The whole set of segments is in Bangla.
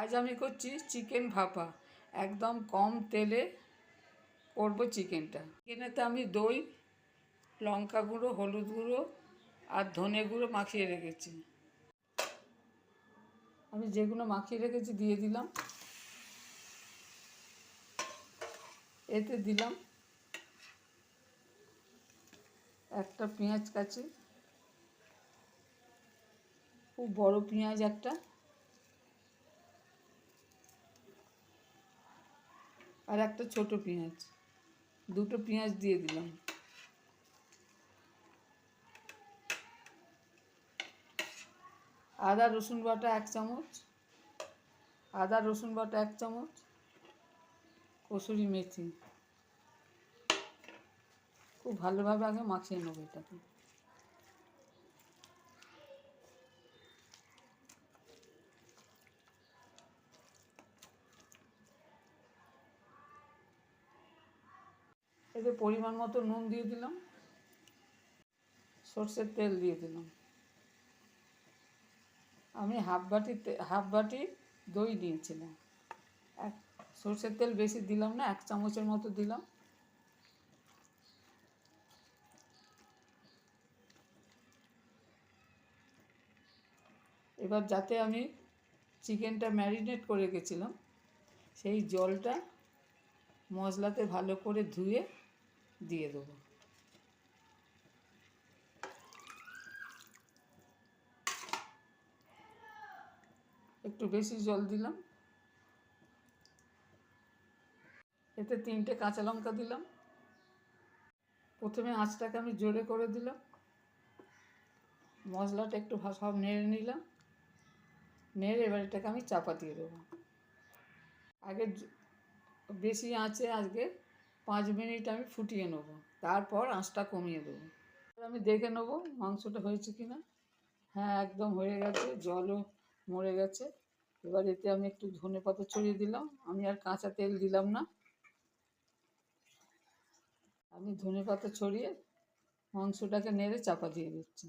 আজ আমি করছি চিকেন ভাপা। একদম কম তেলে করব চিকেনটা। চিকেনেতে আমি দই, লঙ্কা গুঁড়ো, হলুদ গুঁড়ো আর ধনে গুঁড়ো মাখিয়ে রেখেছি। আমি যেগুলো মাখিয়ে রেখেছি দিয়ে দিলাম। এতে দিলাম একটা পেঁয়াজ কাচি, খুব বড় পেঁয়াজ একটা, আর একটা ছোট পেঁয়াজ, দুটো পেঁয়াজ দিয়ে দিলাম। আদা রসুন বাটা 1 চামচ, আদা রসুন বাটা 1 চামচ, কসুরি মেথি। খুব ভালোভাবে আগে মাখিয়ে নেবো এটাকে। এতে পরিমাণ মতো নুন দিয়ে দিলাম, সর্ষের তেল দিয়ে দিলাম। আমি হাফ বাটি দই নিয়েছিলাম। সর্ষের তেল বেশি দিলাম না, 1 চামচের মতো দিলাম। এবার যাতে আমি চিকেনটা ম্যারিনেট করে রেখেছিলাম, সেই জলটা মশলাতে ভালো করে ধুয়ে দিয়ে দেবো। একটু বেশি জল দিলাম। এতে 3টে কাঁচা লঙ্কা দিলাম। প্রথমে আঁচটাকে আমি জোরে করে দিলাম। মশলাটা একটু সব নেড়ে নিলাম। নেড়ে এবার এটাকে আমি চাপা দিয়ে দেবো। আগে বেশি আঁচে আজকে 5 মিনিট আমি ফুটিয়ে নেবো, তারপর আঁচটা কমিয়ে দেবো। আমি দেখে নেবো মাংসটা হয়েছে কিনা। হ্যাঁ, একদম হয়ে গেছে, জলও মরে গেছে। এবার এতে আমি একটু ধনেপাতা ছড়িয়ে দিলাম। আমি আর কাঁচা তেল দিলাম না, আমি ধনেপাতা ছড়িয়ে মাংসটাকে নেড়ে চাপা দিয়ে দিচ্ছি।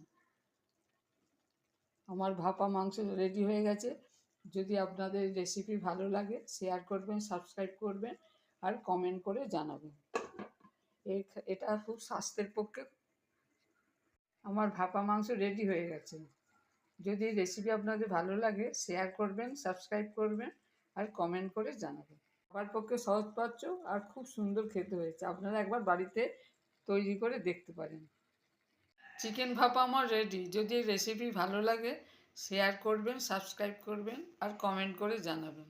আমার ভাপা মাংস রেডি হয়ে গেছে। যদি আপনাদের রেসিপি ভালো লাগে, শেয়ার করবেন, সাবস্ক্রাইব করবেন আর কমেন্ট করে জানাবেন। এটা খুব স্বাস্থ্যের পক্ষে। আমার ভাপা মাংস রেডি হয়ে গেছে। যদি রেসিপি আপনাদের ভালো লাগে, শেয়ার করবেন, সাবস্ক্রাইব করবেন আর কমেন্ট করে জানাবেন। সবার পক্ষে সহজপাচ্য আর খুব সুন্দর খেতে হয়েছে। আপনারা একবার বাড়িতে তৈরি করে দেখতে পারেন। চিকেন ভাপা আমার রেডি। যদি রেসিপি ভালো লাগে, শেয়ার করবেন, সাবস্ক্রাইব করবেন আর কমেন্ট করে জানাবেন।